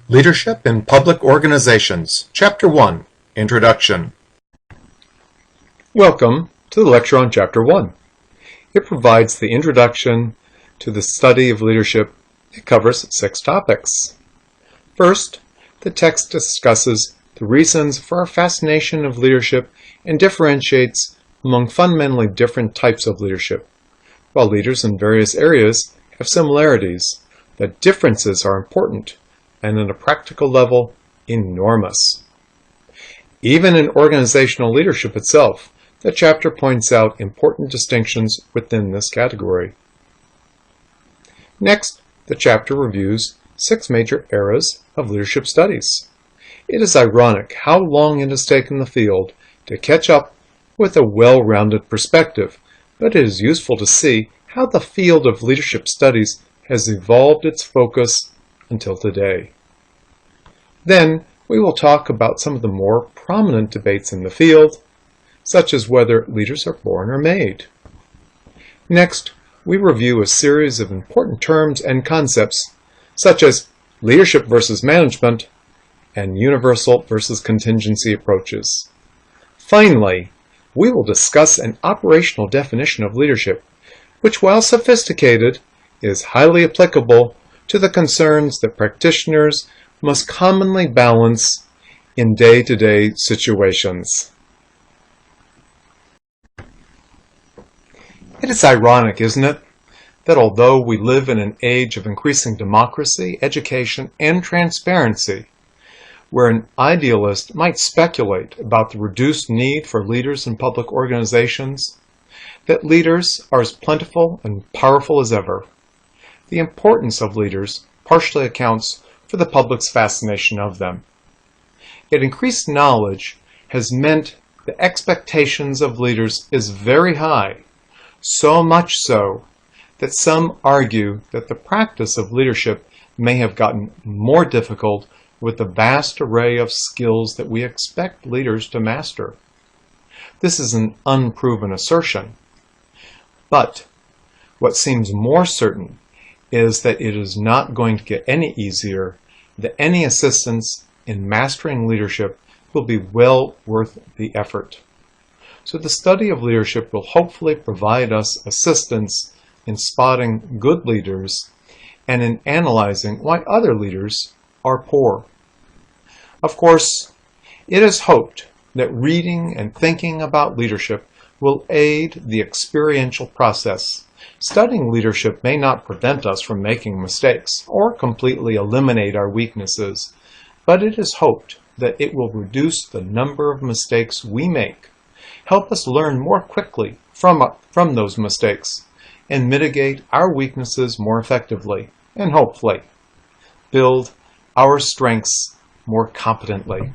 Leadership in Public Organizations, Chapter 1, Introduction. Welcome to the lecture on Chapter 1. It provides the introduction to the study of leadership. It covers 6 topics. First, the text discusses the reasons for our fascination of leadership and differentiates among fundamentally different types of leadership. While leaders in various areas have similarities, the differences are important and at a practical level, enormous. Even in organizational leadership itself, the chapter points out important distinctions within this category. Next, the chapter reviews 6 major eras of leadership studies. It is ironic how long it has taken the field to catch up with a well-rounded perspective, but it is useful to see how the field of leadership studies has evolved its focus until today. Then, we will talk about some of the more prominent debates in the field, such as whether leaders are born or made. Next, we review a series of important terms and concepts, such as leadership versus management and universal versus contingency approaches. Finally, we will discuss an operational definition of leadership, which, while sophisticated, is highly applicable to the concerns that practitioners must commonly balance in day-to-day situations. It is ironic, isn't it, that although we live in an age of increasing democracy, education, and transparency, where an idealist might speculate about the reduced need for leaders in public organizations, that leaders are as plentiful and powerful as ever. The importance of leaders partially accounts for the public's fascination of them. Yet increased knowledge has meant the expectations of leaders is very high, so much so that some argue that the practice of leadership may have gotten more difficult with the vast array of skills that we expect leaders to master. This is an unproven assertion, but what seems more certain is that it is not going to get any easier, that any assistance in mastering leadership will be well worth the effort. So the study of leadership will hopefully provide us assistance in spotting good leaders and in analyzing why other leaders are poor. Of course, it is hoped that reading and thinking about leadership will aid the experiential process. Studying leadership may not prevent us from making mistakes or completely eliminate our weaknesses, but it is hoped that it will reduce the number of mistakes we make, help us learn more quickly from those mistakes, and mitigate our weaknesses more effectively, and hopefully build our strengths more competently.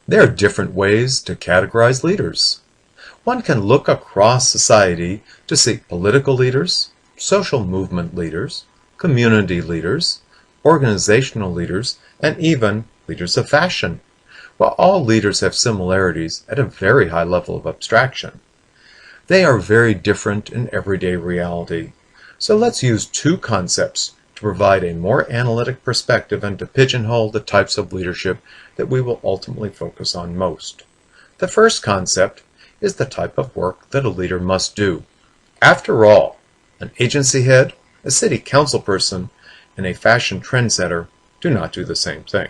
There are different ways to categorize leaders. One can look across society to see political leaders, social movement leaders, community leaders, organizational leaders, and even leaders of fashion. While all leaders have similarities at a very high level of abstraction, they are very different in everyday reality. So let's use 2 concepts to provide a more analytic perspective and to pigeonhole the types of leadership that we will ultimately focus on most. The first concept is the type of work that a leader must do. After all, an agency head, a city council person, and a fashion trendsetter do not do the same thing.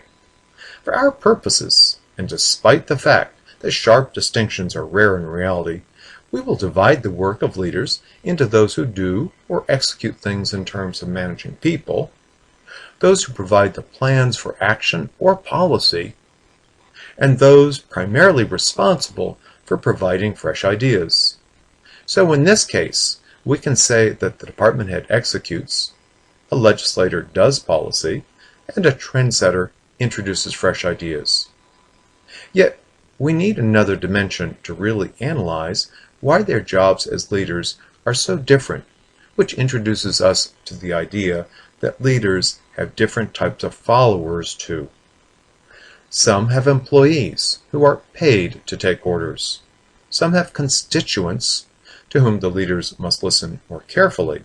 For our purposes, and despite the fact that sharp distinctions are rare in reality, we will divide the work of leaders into those who do or execute things in terms of managing people, those who provide the plans for action or policy, and those primarily responsible for providing fresh ideas. So in this case, we can say that the department head executes, a legislator does policy, and a trendsetter introduces fresh ideas. Yet, we need another dimension to really analyze why their jobs as leaders are so different, which introduces us to the idea that leaders have different types of followers too. Some have employees who are paid to take orders. Some have constituents to whom the leaders must listen more carefully.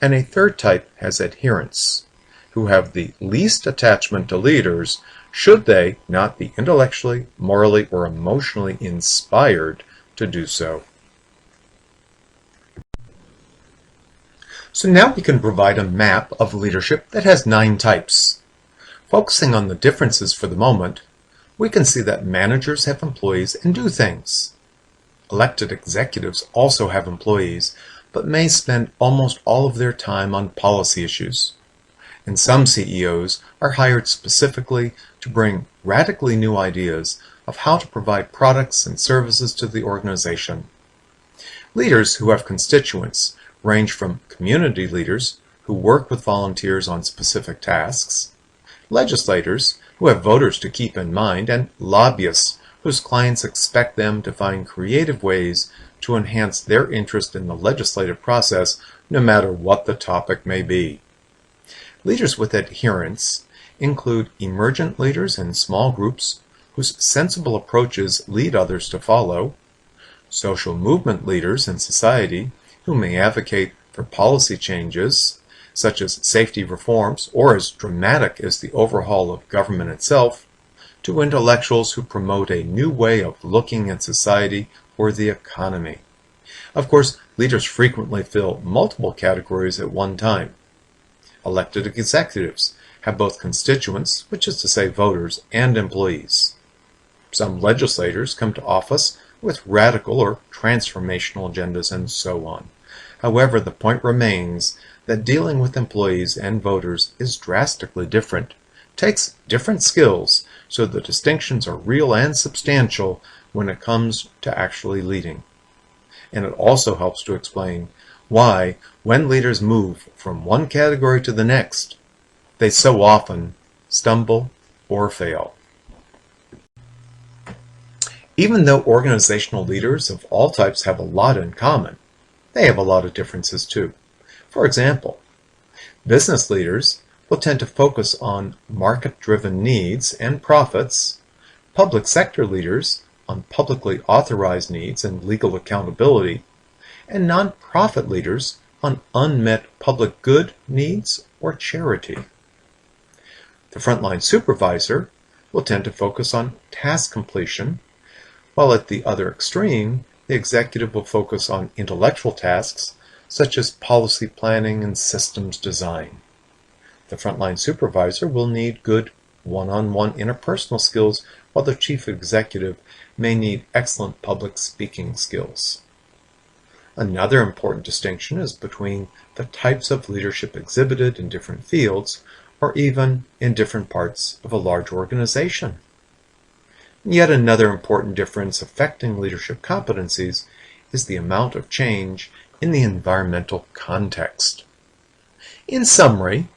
And a third type has adherents, who have the least attachment to leaders, should they not be intellectually, morally, or emotionally inspired to do so. So now we can provide a map of leadership that has 9 types. Focusing on the differences for the moment, we can see that managers have employees and do things. Elected executives also have employees, but may spend almost all of their time on policy issues. And some CEOs are hired specifically to bring radically new ideas of how to provide products and services to the organization. Leaders who have constituents range from community leaders who work with volunteers on specific tasks, legislators who have voters to keep in mind, and lobbyists whose clients expect them to find creative ways to enhance their interest in the legislative process, no matter what the topic may be. Leaders with adherents include emergent leaders in small groups whose sensible approaches lead others to follow, social movement leaders in society who may advocate for policy changes, such as safety reforms or as dramatic as the overhaul of government itself, to intellectuals who promote a new way of looking at society or the economy. Of course, leaders frequently fill multiple categories at one time. Elected executives have both constituents, which is to say voters, and employees. Some legislators come to office with radical or transformational agendas and so on. However, the point remains that dealing with employees and voters is drastically different, takes different skills, so the distinctions are real and substantial when it comes to actually leading. And it also helps to explain why, when leaders move from one category to the next, they so often stumble or fail. Even though organizational leaders of all types have a lot in common, they have a lot of differences too. For example, business leaders will tend to focus on market-driven needs and profits, public sector leaders on publicly authorized needs and legal accountability, and nonprofit leaders on unmet public good needs or charity. The frontline supervisor will tend to focus on task completion, while at the other extreme, the executive will focus on intellectual tasks such as policy planning and systems design. The frontline supervisor will need good one-on-one interpersonal skills, while the chief executive may need excellent public speaking skills. Another important distinction is between the types of leadership exhibited in different fields, or even in different parts of a large organization. Yet another important difference affecting leadership competencies is the amount of change in the environmental context. In summary,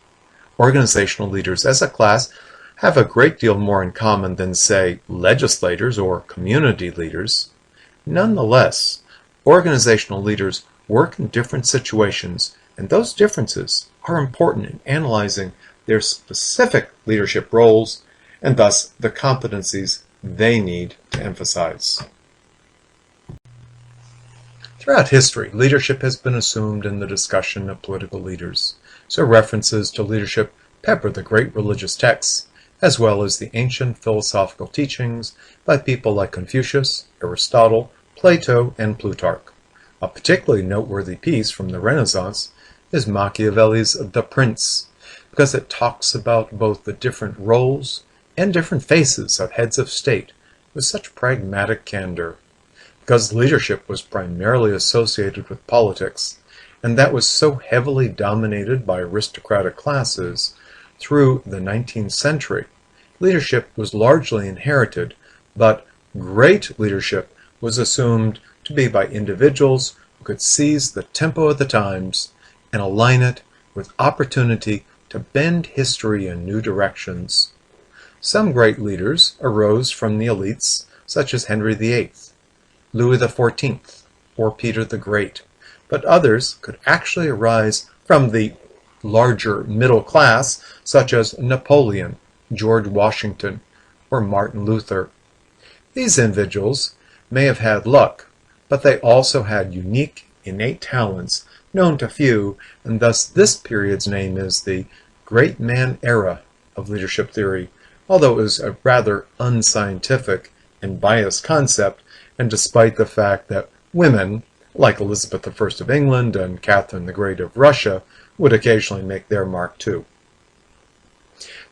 organizational leaders as a class have a great deal more in common than, say, legislators or community leaders. Nonetheless, organizational leaders work in different situations, and those differences are important in analyzing their specific leadership roles and thus the competencies they need to emphasize. Throughout history, leadership has been assumed in the discussion of political leaders, so references to leadership pepper the great religious texts, as well as the ancient philosophical teachings by people like Confucius, Aristotle, Plato, and Plutarch. A particularly noteworthy piece from the Renaissance is Machiavelli's The Prince, because it talks about both the different roles and different faces of heads of state with such pragmatic candor. Because leadership was primarily associated with politics, and that was so heavily dominated by aristocratic classes, through the 19th century, leadership was largely inherited, but great leadership was assumed to be by individuals who could seize the tempo of the times and align it with opportunity to bend history in new directions. Some great leaders arose from the elites, such as Henry VIII, Louis XIV, or Peter the Great, but others could actually arise from the larger middle class, such as Napoleon, George Washington, or Martin Luther. These individuals may have had luck, but they also had unique, innate talents known to few, and thus this period's name is the great man era of leadership theory, although it was a rather unscientific and biased concept, and despite the fact that women, like Elizabeth I of England and Catherine the Great of Russia, would occasionally make their mark too.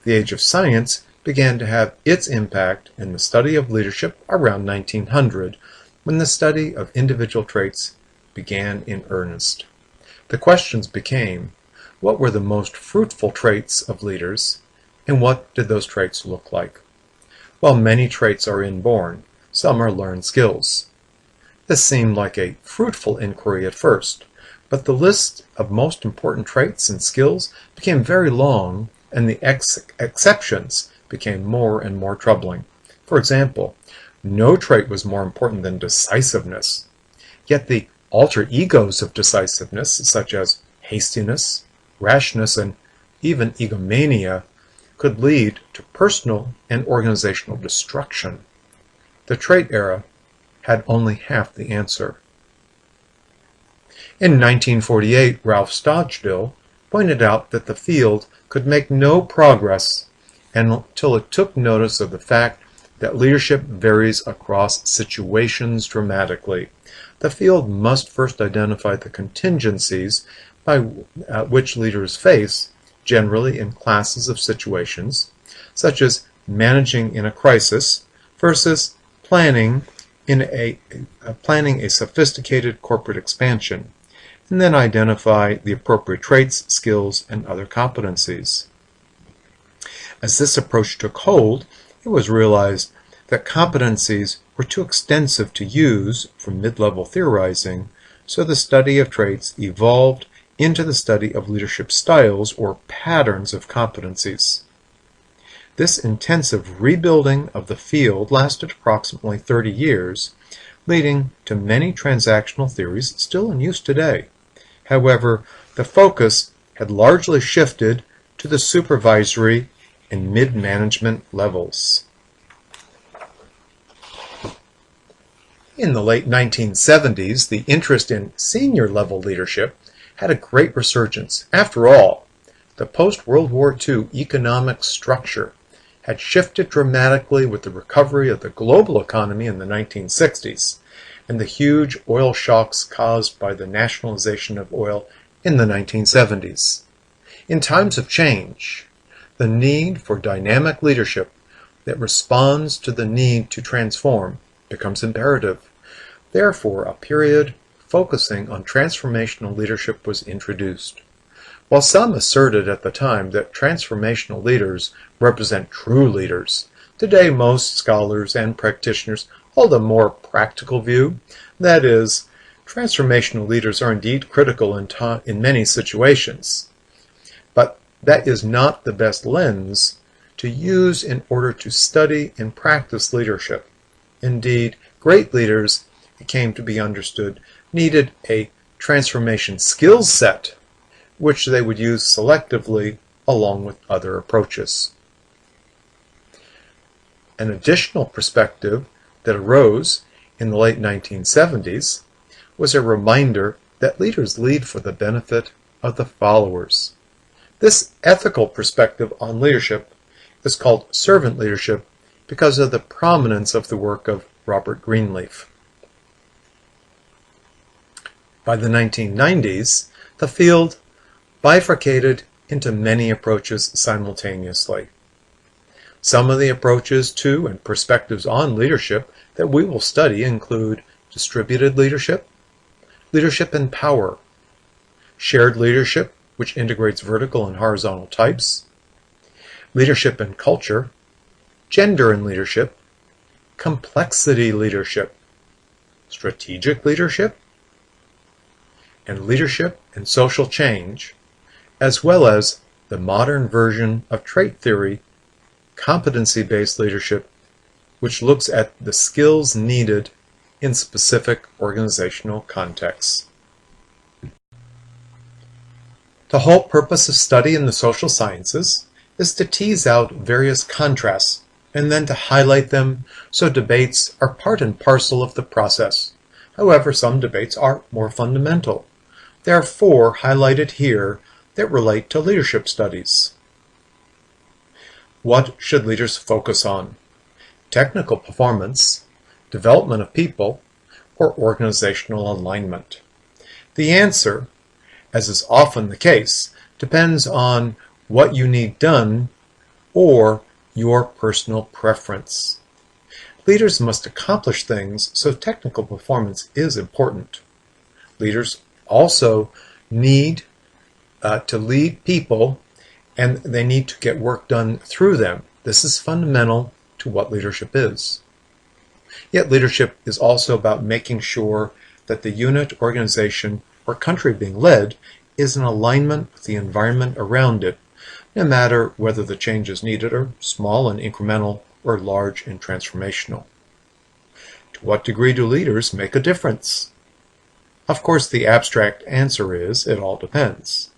The age of science began to have its impact in the study of leadership around 1900, when the study of individual traits began in earnest. The questions became, what were the most fruitful traits of leaders, and what did those traits look like? While many traits are inborn, some are learned skills. This seemed like a fruitful inquiry at first, but the list of most important traits and skills became very long, and the exceptions became more and more troubling. For example, no trait was more important than decisiveness, yet the alter egos of decisiveness, such as hastiness, rashness, and even egomania, could lead to personal and organizational destruction. The trait era had only half the answer. In 1948, Ralph Stockdill pointed out that the field could make no progress until it took notice of the fact that leadership varies across situations dramatically. The field must first identify the contingencies by which leaders face, generally in classes of situations, such as managing in a crisis versus planning a sophisticated corporate expansion, and then identify the appropriate traits, skills, and other competencies. As this approach took hold, it was realized that competencies were too extensive to use for mid-level theorizing, so the study of traits evolved into the study of leadership styles or patterns of competencies. This intensive rebuilding of the field lasted approximately 30 years, leading to many transactional theories still in use today. However, the focus had largely shifted to the supervisory and mid-management levels. In the late 1970s, the interest in senior-level leadership had a great resurgence. After all, the post-World War II economic structure had shifted dramatically with the recovery of the global economy in the 1960s and the huge oil shocks caused by the nationalization of oil in the 1970s. In times of change, the need for dynamic leadership that responds to the need to transform becomes imperative. Therefore, a period focusing on transformational leadership was introduced. While some asserted at the time that transformational leaders represent true leaders, today most scholars and practitioners hold a more practical view. That is, transformational leaders are indeed critical in many situations, but that is not the best lens to use in order to study and practice leadership. Indeed, great leaders, it came to be understood, needed a transformation skills set, which they would use selectively along with other approaches. An additional perspective that arose in the late 1970s was a reminder that leaders lead for the benefit of the followers. This ethical perspective on leadership is called servant leadership because of the prominence of the work of Robert Greenleaf. By the 1990s, the field bifurcated into many approaches simultaneously. Some of the approaches to and perspectives on leadership that we will study include distributed leadership, leadership and power, shared leadership, which integrates vertical and horizontal types, leadership and culture, gender and leadership, complexity leadership, strategic leadership, and leadership and social change, as well as the modern version of trait theory, competency-based leadership, which looks at the skills needed in specific organizational contexts. The whole purpose of study in the social sciences is to tease out various contrasts and then to highlight them so debates are part and parcel of the process. However, some debates are more fundamental. There are 4 highlighted here that relate to leadership studies. What should leaders focus on? Technical performance, development of people, or organizational alignment? The answer, as is often the case, depends on what you need done or your personal preference. Leaders must accomplish things, so technical performance is important. Leaders also need to lead people, and they need to get work done through them. This is fundamental to what leadership is. Yet leadership is also about making sure that the unit, organization, or country being led is in alignment with the environment around it, no matter whether the changes needed are small and incremental or large and transformational. To what degree do leaders make a difference? Of course, the abstract answer is, it all depends.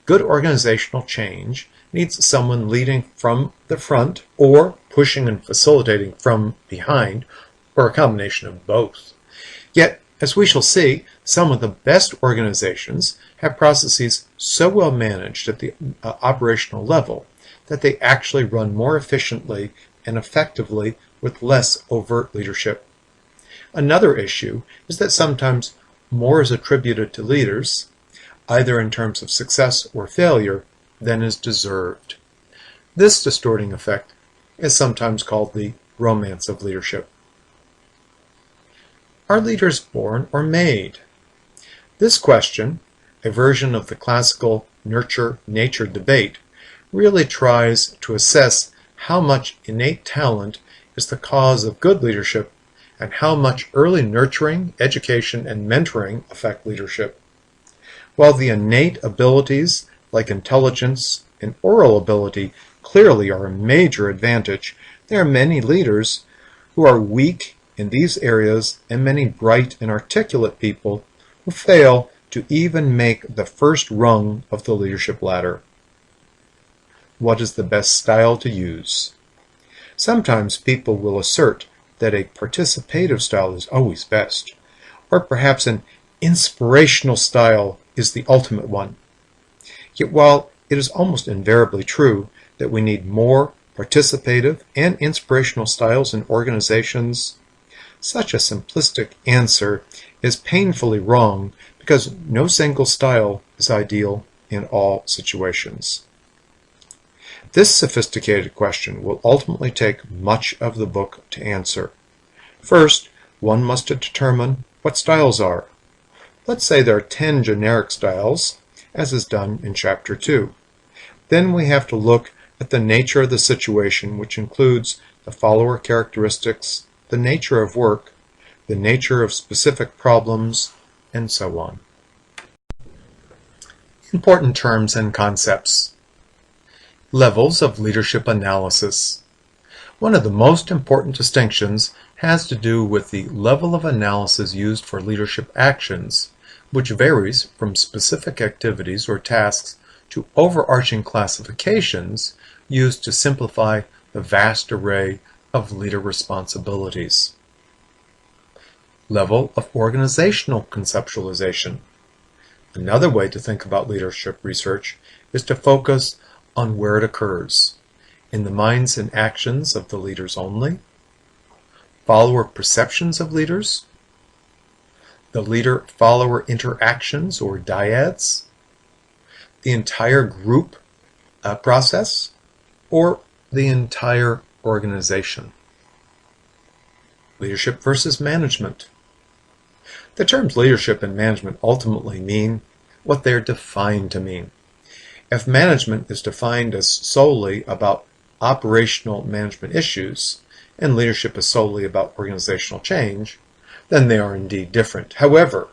Good organizational change needs someone leading from the front or pushing and facilitating from behind, or a combination of both. Yet, as we shall see, some of the best organizations have processes so well managed at the operational level that they actually run more efficiently and effectively with less overt leadership. Another issue is that sometimes more is attributed to leaders, either in terms of success or failure, than is deserved. This distorting effect is sometimes called the romance of leadership. Are leaders born or made? This question, a version of the classical nurture-nature debate, really tries to assess how much innate talent is the cause of good leadership and how much early nurturing, education, and mentoring affect leadership. While the innate abilities like intelligence and oral ability clearly are a major advantage, there are many leaders who are weak in these areas and many bright and articulate people who fail to even make the first rung of the leadership ladder. What is the best style to use? Sometimes people will assert that a participative style is always best, or perhaps an inspirational style is the ultimate one. Yet while it is almost invariably true that we need more participative and inspirational styles in organizations, such a simplistic answer is painfully wrong because no single style is ideal in all situations. This sophisticated question will ultimately take much of the book to answer. First, one must determine what styles are. Let's say there are 10 generic styles, as is done in Chapter 2. Then we have to look at the nature of the situation, which includes the follower characteristics, the nature of work, the nature of specific problems, and so on. Important terms and concepts. Levels of leadership analysis. One of the most important distinctions has to do with the level of analysis used for leadership actions, which varies from specific activities or tasks to overarching classifications used to simplify the vast array of leader responsibilities. Level of organizational conceptualization. Another way to think about leadership research is to focus on where it occurs, in the minds and actions of the leaders only, follower perceptions of leaders, the leader-follower interactions or dyads, the entire group process, or the entire organization. Leadership versus management. The terms leadership and management ultimately mean what they're defined to mean. If management is defined as solely about operational management issues, and leadership is solely about organizational change, then they are indeed different. However,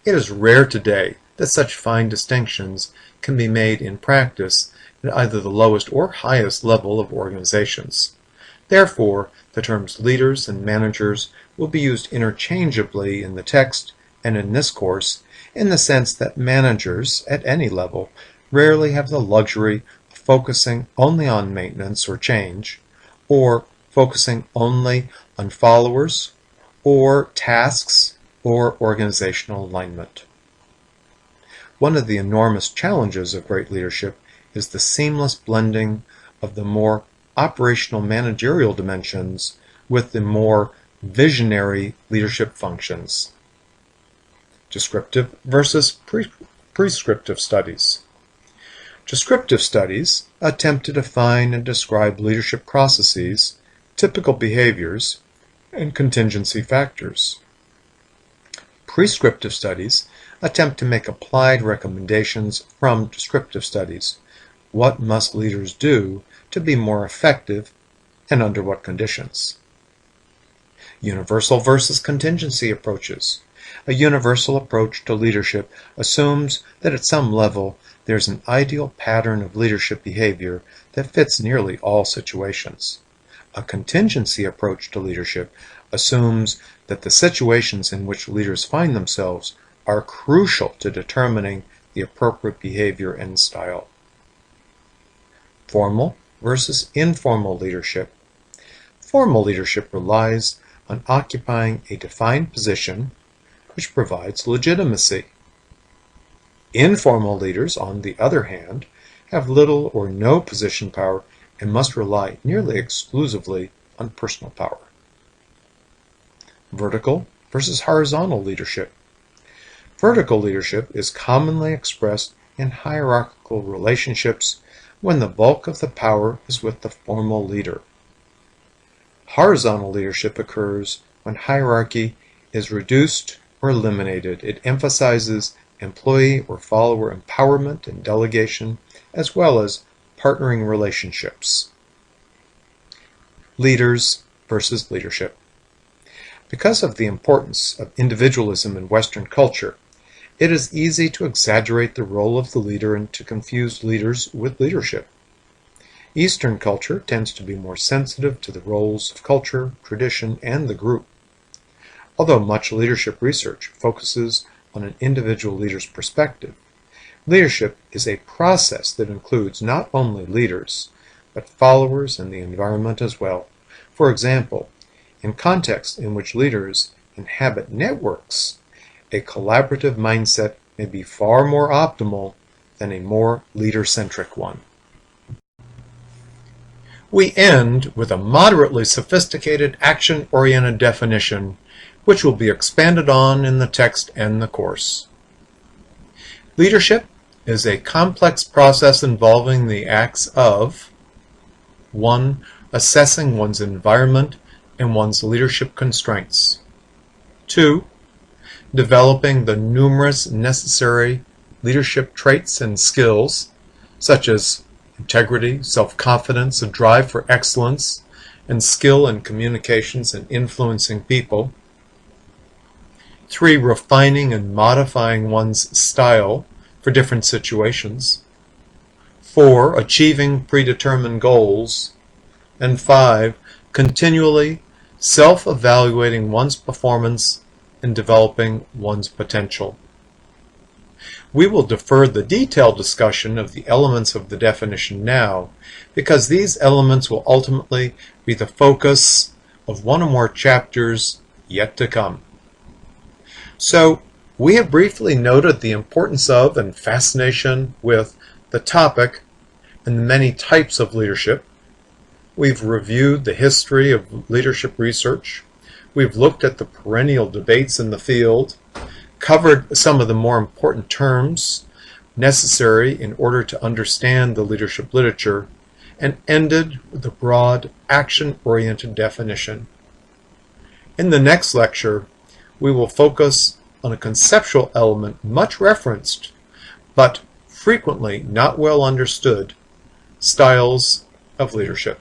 it is rare today that such fine distinctions can be made in practice at either the lowest or highest level of organizations. Therefore, the terms leaders and managers will be used interchangeably in the text and in this course, in the sense that managers at any level rarely have the luxury of focusing only on maintenance or change, or focusing only on followers, or tasks, or organizational alignment. One of the enormous challenges of great leadership is the seamless blending of the more operational managerial dimensions with the more visionary leadership functions. Descriptive versus prescriptive studies. Descriptive studies attempt to define and describe leadership processes, typical behaviors, and contingency factors. Prescriptive studies attempt to make applied recommendations from descriptive studies. What must leaders do to be more effective and under what conditions? Universal versus contingency approaches. A universal approach to leadership assumes that at some level there's an ideal pattern of leadership behavior that fits nearly all situations. A contingency approach to leadership assumes that the situations in which leaders find themselves are crucial to determining the appropriate behavior and style. Formal versus informal leadership. Formal leadership relies on occupying a defined position which provides legitimacy. Informal leaders, on the other hand, have little or no position power and must rely nearly exclusively on personal power. Vertical versus horizontal leadership. Vertical leadership is commonly expressed in hierarchical relationships when the bulk of the power is with the formal leader. Horizontal leadership occurs when hierarchy is reduced or eliminated. It emphasizes employee or follower empowerment and delegation, as well as partnering relationships. Leaders versus leadership. Because of the importance of individualism in Western culture, it is easy to exaggerate the role of the leader and to confuse leaders with leadership. Eastern culture tends to be more sensitive to the roles of culture, tradition, and the group. Although much leadership research focuses on an individual leader's perspective, leadership is a process that includes not only leaders, but followers and the environment as well. For example, in contexts in which leaders inhabit networks, a collaborative mindset may be far more optimal than a more leader-centric one. We end with a moderately sophisticated action-oriented definition, which will be expanded on in the text and the course. Leadership is a complex process involving the acts of 1. Assessing one's environment and one's leadership constraints. 2. Developing the numerous necessary leadership traits and skills, such as integrity, self-confidence, a drive for excellence, and skill in communications and influencing people. 3. Refining and modifying one's style for different situations. 4. Achieving predetermined goals. And 5. Continually self-evaluating one's performance and developing one's potential. We will defer the detailed discussion of the elements of the definition now, because these elements will ultimately be the focus of one or more chapters yet to come. So, we have briefly noted the importance of and fascination with the topic and the many types of leadership. We've reviewed the history of leadership research. We've looked at the perennial debates in the field, covered some of the more important terms necessary in order to understand the leadership literature, and ended with a broad, action-oriented definition. In the next lecture, we will focus on a conceptual element much referenced, but frequently not well understood, styles of leadership.